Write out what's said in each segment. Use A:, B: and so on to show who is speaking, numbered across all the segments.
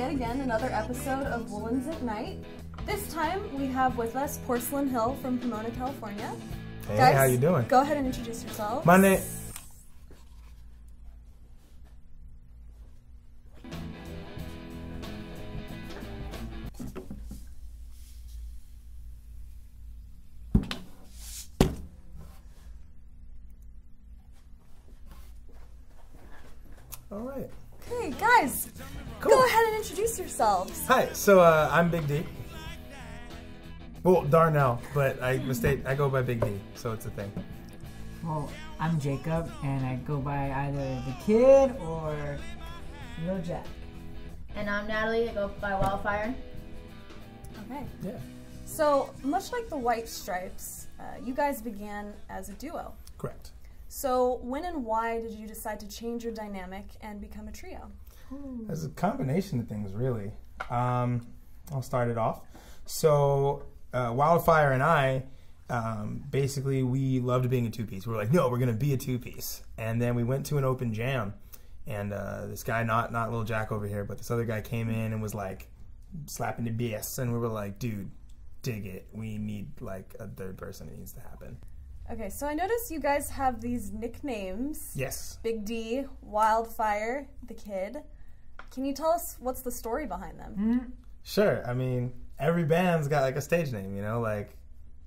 A: yet again another episode of Woodlands at Night. This time we have with us Porcelain Hill from Pomona, California.
B: Hey,
A: guys,
B: how you doing?
A: Go ahead and introduce yourselves.
B: My name... All right.
A: Okay, guys,
B: Cool.
A: Go ahead and introduce yourselves.
B: Hi, so I'm Big D. Well, Darnell, but I go by Big D, so it's a thing.
C: Well, I'm Jacob, and I go by either the Kid or Lil Jack.
D: And I'm Natalie, I go by Wildfire.
A: Okay.
B: Yeah.
A: So, much like the White Stripes, you guys began as a duo.
B: Correct.
A: So, when and why did you decide to change your dynamic and become a trio?
B: There's a combination of things, really. I'll start it off. So, Wildfire and I, basically, we loved being a two-piece. We were like, no, we're going to be a two-piece. And then we went to an open jam, and this guy, not Lil Jack over here, but this other guy came in and was like slapping the bass, and we were like, dude, dig it. We need like a third person. It needs to happen.
A: Okay, so I noticed you guys have these nicknames.
B: Yes.
A: Big D, Wildfire, the Kid. Can you tell us what's the story behind them?
C: Mm-hmm.
B: Sure. I mean, every band's got like a stage name, you know, like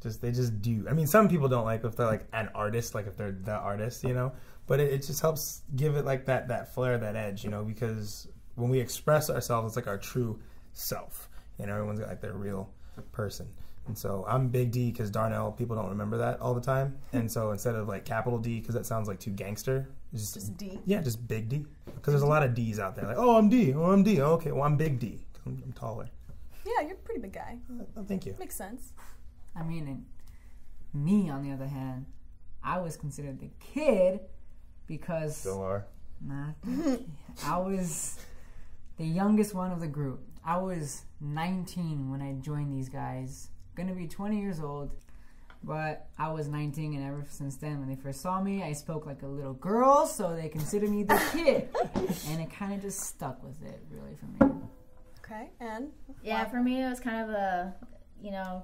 B: they just do. I mean, some people don't like if they're like an artist, like if they're the artist, you know, but it just helps give it like that flair, that edge, you know, because when we express ourselves, it's like our true self. You know, everyone's got like their real person. And so I'm Big D because Darnell, people don't remember that all the time. And so instead of like capital D, because that sounds like too gangster, it's
A: Just D?
B: Yeah, just Big D. Because there's a lot of D's out there. Like, oh, I'm D. Oh, I'm D. Oh, okay, well, I'm Big D. I'm taller.
A: Yeah, you're a pretty big guy.
B: Thank you.
A: Makes sense.
C: I mean, and me, on the other hand, I was considered the Kid because...
B: Still are.
C: Nah, I was the youngest one of the group. I was 19 when I joined these guys. Gonna be 20 years old, but I was 19, and ever since then, when they first saw me, I spoke like a little girl, so they considered me the Kid, and it kind of just stuck with it, really, for me.
A: Okay, and?
D: Yeah, for me it was kind of a, you know,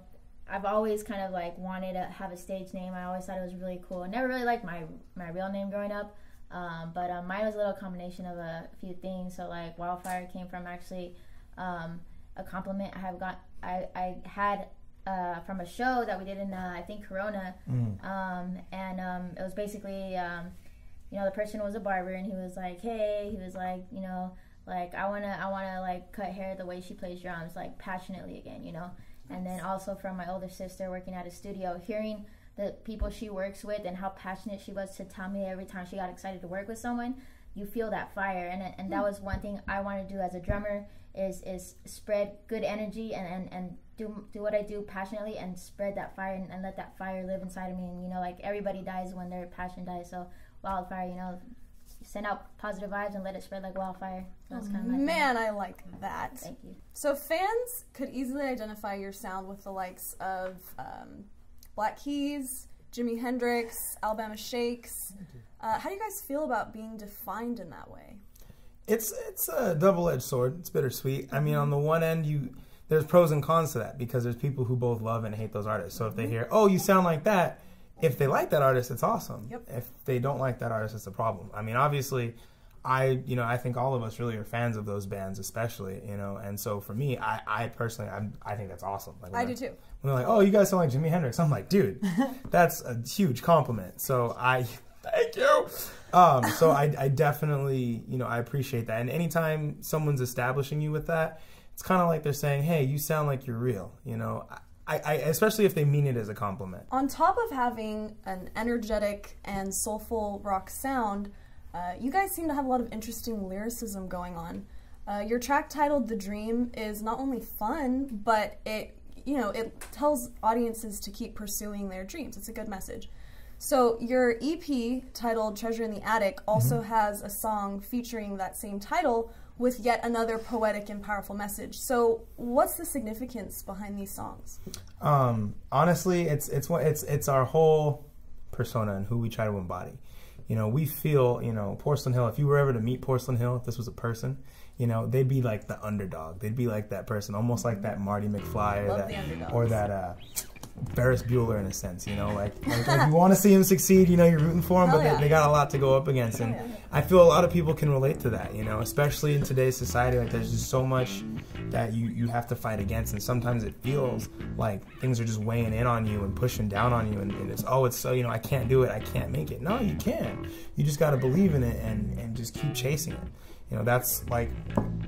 D: I've always kind of like wanted to have a stage name. I always thought it was really cool. I never really liked my real name growing up, but mine was a little combination of a few things. So like Wildfire came from actually a compliment I had from a show that we did in I think Corona, and it was basically you know, the person was a barber, and he was like, hey, he was like, you know, like I wanna like cut hair the way she plays drums, like passionately again, you know. And then also from my older sister working at a studio, hearing the people she works with and how passionate she was to tell me every time she got excited to work with someone, you feel that fire. And that was one thing I want to do as a drummer is spread good energy and do what I do passionately and spread that fire and let that fire live inside of me. And, you know, like everybody dies when their passion dies. So Wildfire, you know, send out positive vibes and let it spread like wildfire. That's kind of my
A: Man,
D: thing.
A: I like that.
D: Thank you.
A: So fans could easily identify your sound with the likes of Black Keys, Jimi Hendrix, Alabama Shakes. How do you guys feel about being defined in that way?
B: It's a double-edged sword. It's bittersweet. I mean, on the one end, there's pros and cons to that because there's people who both love and hate those artists. So if they hear, oh, you sound like that, if they like that artist, it's awesome.
A: Yep.
B: If they don't like that artist, it's a problem. I mean, obviously, I think all of us really are fans of those bands, especially, you know. And so for me, I personally, I think that's awesome. Like
A: I do too.
B: When they're like, oh, you guys sound like Jimi Hendrix, I'm like, dude, that's a huge compliment. So thank you. So I definitely, you know, I appreciate that. And anytime someone's establishing you with that, it's kind of like they're saying, hey, you sound like you're real, you know. I especially if they mean it as a compliment.
A: On top of having an energetic and soulful rock sound, you guys seem to have a lot of interesting lyricism going on. Your track titled "The Dream" is not only fun, but it tells audiences to keep pursuing their dreams. It's a good message. So your EP titled "Treasure in the Attic" also has a song featuring that same title with yet another poetic and powerful message. So what's the significance behind these songs?
B: Honestly, it's our whole persona and who we try to embody. You know, we feel, you know, Porcelain Hill, if you were ever to meet Porcelain Hill, if this was a person, you know, they'd be like the underdog. They'd be like that person, almost like that Marty McFly or that Ferris Bueller in a sense, you know, like you want to see him succeed, you know, you're rooting for him, but they got a lot to go up against, and I feel a lot of people can relate to that, you know, especially in today's society. Like, there's just so much that you have to fight against, and sometimes it feels like things are just weighing in on you and pushing down on you, and it's so, you know, I can't do it, I can't make it. No, you can. You just got to believe in it and just keep chasing it. You know, that's like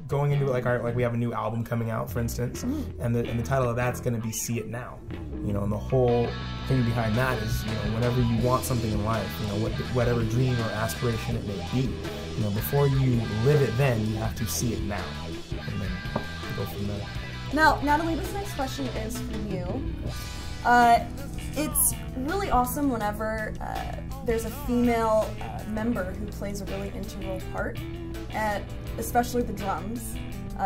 B: going into like we have a new album coming out, for instance, and the title of that's going to be "See It Now." You know, and the whole thing behind that is, you know, whenever you want something in life, you know, whatever dream or aspiration it may be, you know, before you live it, then you have to see it now, and then go from there.
A: Now, Natalie, this next question is for you. It's really awesome whenever there's a female member who plays a really integral part, especially the drums.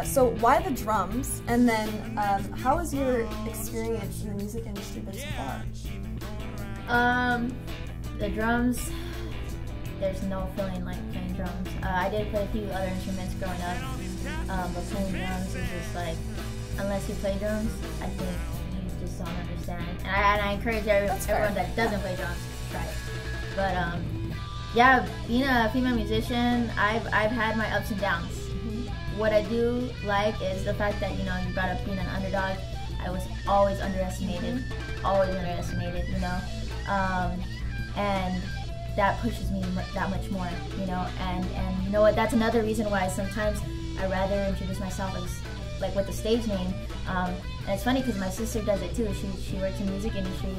A: So why the drums? And then how has your experience in the music industry been so far?
D: The drums, there's no feeling like playing drums. I did play a few other instruments growing up, but playing drums is just like, unless you play drums, I think you just don't understand. And I encourage everyone that doesn't play drums to try it. But yeah, being a female musician, I've had my ups and downs. What I do like is the fact that, you know, you brought up being an underdog. I was always underestimated, you know, and that pushes me that much more, you know, and you know what, that's another reason why sometimes I rather introduce myself as, like, with the stage name, and it's funny because my sister does it too. She works in the music industry,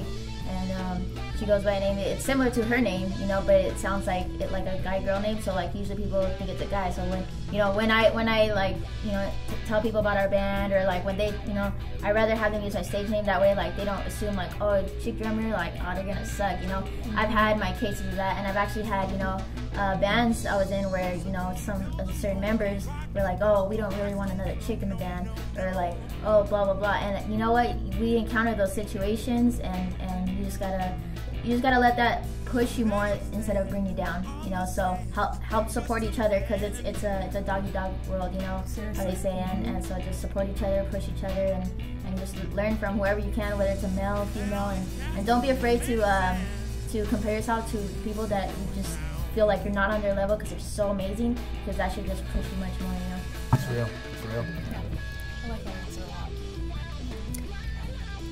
D: and she goes by a name. It's similar to her name, you know, but it sounds like a guy-girl name. So like usually people think it's a guy. So when I like, you know, tell people about our band, or like when they, you know, I rather have them use my stage name. That way, like, they don't assume like, oh, chick drummer, like, oh, they're gonna suck, you know. I've had my cases of that, and I've actually had, you know, bands I was in where, you know, some certain members were like, oh, we don't really want another chick in the band, or like, oh, blah blah blah. And you know what, we encounter those situations, and you just gotta let that push you more instead of bring you down, you know. So help support each other, because it's a doggy dog world, you know. Seriously. How they say, and so just support each other, push each other, and just learn from whoever you can, whether it's a male, female, and don't be afraid to compare yourself to people that you just feel like you're not on their level, because they're so amazing, because that should just push you much more, you know.
B: It's real. It's real.
A: Yeah. I like that answer a lot.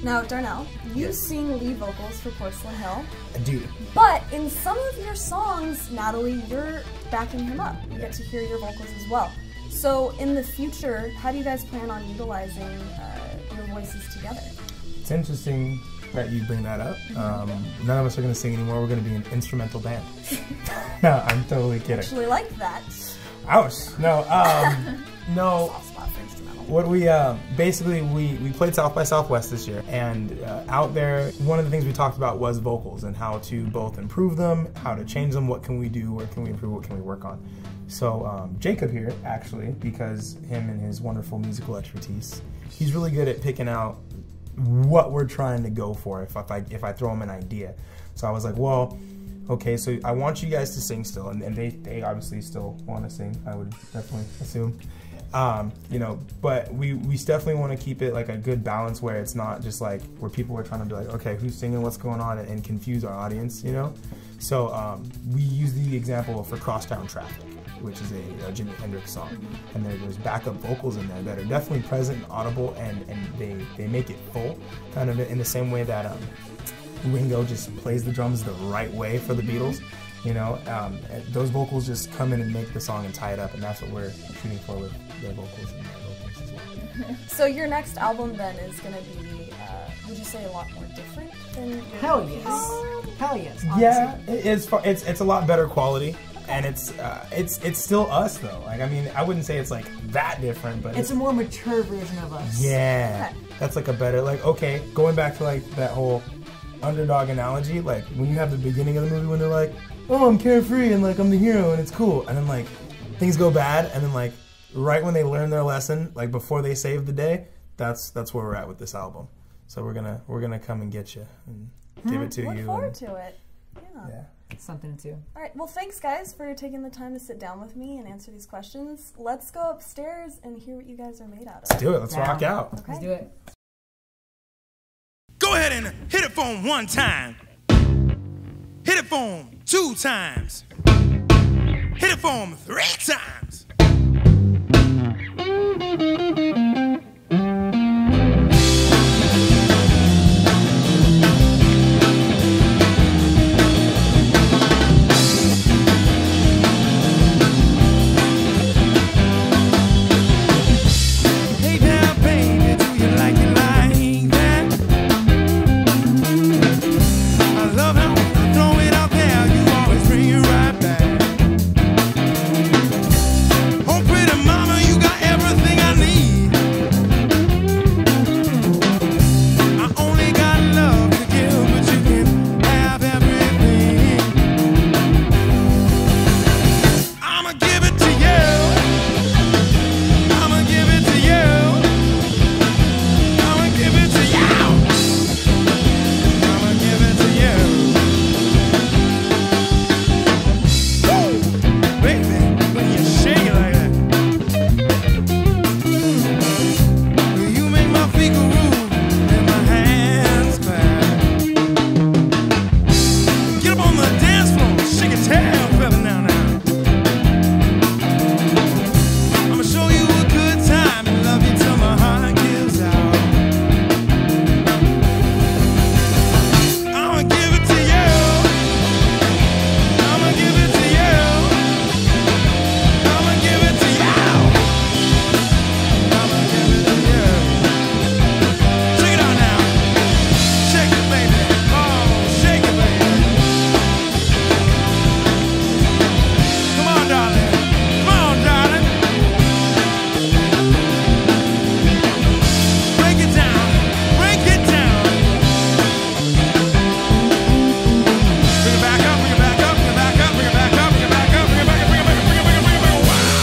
A: Now, Darnell, you sing lead vocals for Porcelain Hill.
B: I do.
A: But in some of your songs, Natalie, you're backing him up. You get to hear your vocals as well. So in the future, how do you guys plan on utilizing your voices together?
B: It's interesting that you bring that up. None of us are going to sing anymore. We're going to be an instrumental band. No, I'm totally kidding.
A: I actually like that.
B: Ouch. No, no.
A: Soft spot for instrumental.
B: What we basically we played South by Southwest this year, and out there, one of the things we talked about was vocals and how to both improve them, how to change them, what can we do, where can we improve, what can we work on. So Jacob here, actually, because him and his wonderful musical expertise, he's really good at picking out what we're trying to go for if I throw him an idea. So I was like, well, okay, so I want you guys to sing still, and they obviously still want to sing, I would definitely assume. You know, but we definitely want to keep it like a good balance where it's not just like where people are trying to be like, okay, who's singing, what's going on, and confuse our audience, you know. So we use the example for Crosstown Traffic, which is a Jimi Hendrix song, and there's backup vocals in there that are definitely present and audible, and they make it full, kind of in the same way that Ringo just plays the drums the right way for the Beatles. You know, those vocals just come in and make the song and tie it up, and that's what we're shooting for with their vocals and their vocals as well.
A: So your next album then is going to be, would you say, a lot more different than your
C: Hell yes. Hell yes. Honestly.
B: Yeah, it's a lot better quality, and it's still us though. Like, I mean, I wouldn't say it's like that different, but
C: it's a more mature version of us.
B: Yeah, okay. That's like a better, like, okay, going back to like that whole underdog analogy, like when you have the beginning of the movie when they're like, oh, I'm carefree and like I'm the hero and it's cool, and then like things go bad, and then like right when they learn their lesson, like before they save the day, that's where we're at with this album. So we're gonna come and get you and give it to you.
A: Look forward to it. Yeah.
C: something to.
A: All right. Well, thanks, guys, for taking the time to sit down with me and answer these questions. Let's go upstairs and hear what you guys are made out of.
B: Let's do it. Let's rock out.
A: Okay.
C: Let's do it.
E: Go ahead and hit it for him 1 time. Hit it for him 2 times. Hit it for him 3 times. Hey now, baby, do you like it like that? I love how when I throw it out there, you always bring it right back. Oh, pretty mama, you got everything I need. I only got love to give, but you can have everything. I'ma give it to you. I'ma give it to you. I'ma give it to you. I'ma give it to you. Woo! Baby, when you shake it like that, you make my feet go move and my hands clap. Get up on the dance floor, shake your tail, fella, now. I'ma show you a good time and love you till my heart gives out. I'ma give it to you. I'ma give it to you. I'ma give it to you. I'ma give it to you. Check it out now. Shake it, baby. Oh, shake it, baby. Come on, darling. Come on, darling. Break it down. Break it down. Bring it back up. Bring it back up. Bring it back up. Bring it back up. Bring it back up. Bring it back up. Bring it back up. Bring it back up. Bring it back up. Wow.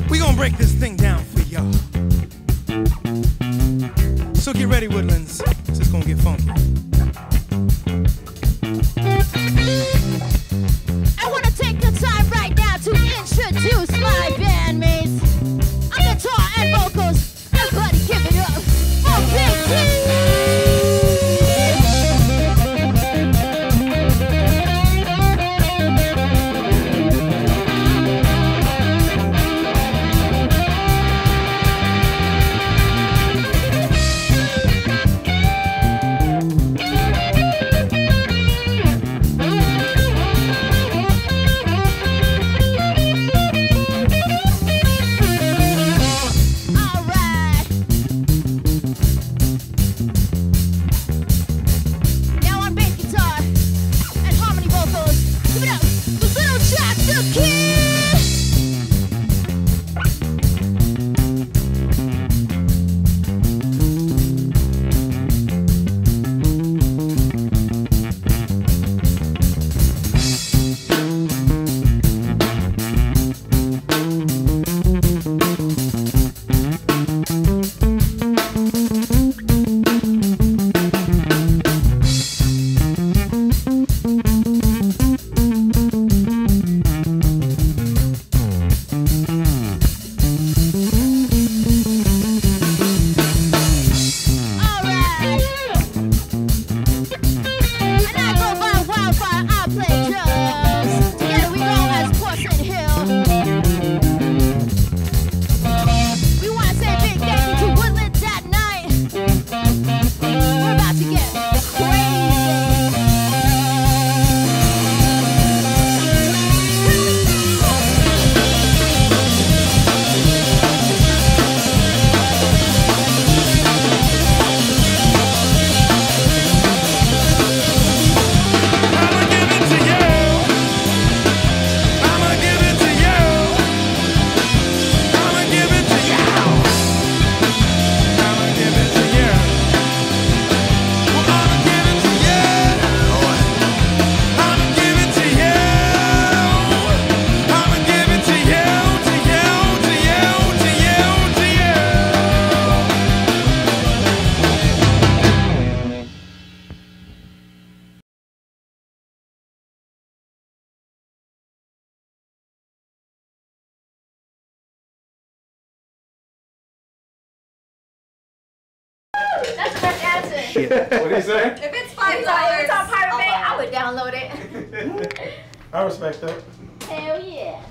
E: We gonna break this thing down for y'all. So get ready, Woodlands. It's just gonna get funky.
F: I want to take the time right now to introduce my bandmates. On guitar and vocals, everybody give it up for Big T.
G: shit.
B: What do you say?
A: If it's
D: If
A: $5,
D: it's on Pirate
A: I'll
D: Bay,
A: buy
D: I would download it.
B: I respect that.
D: Hell yeah.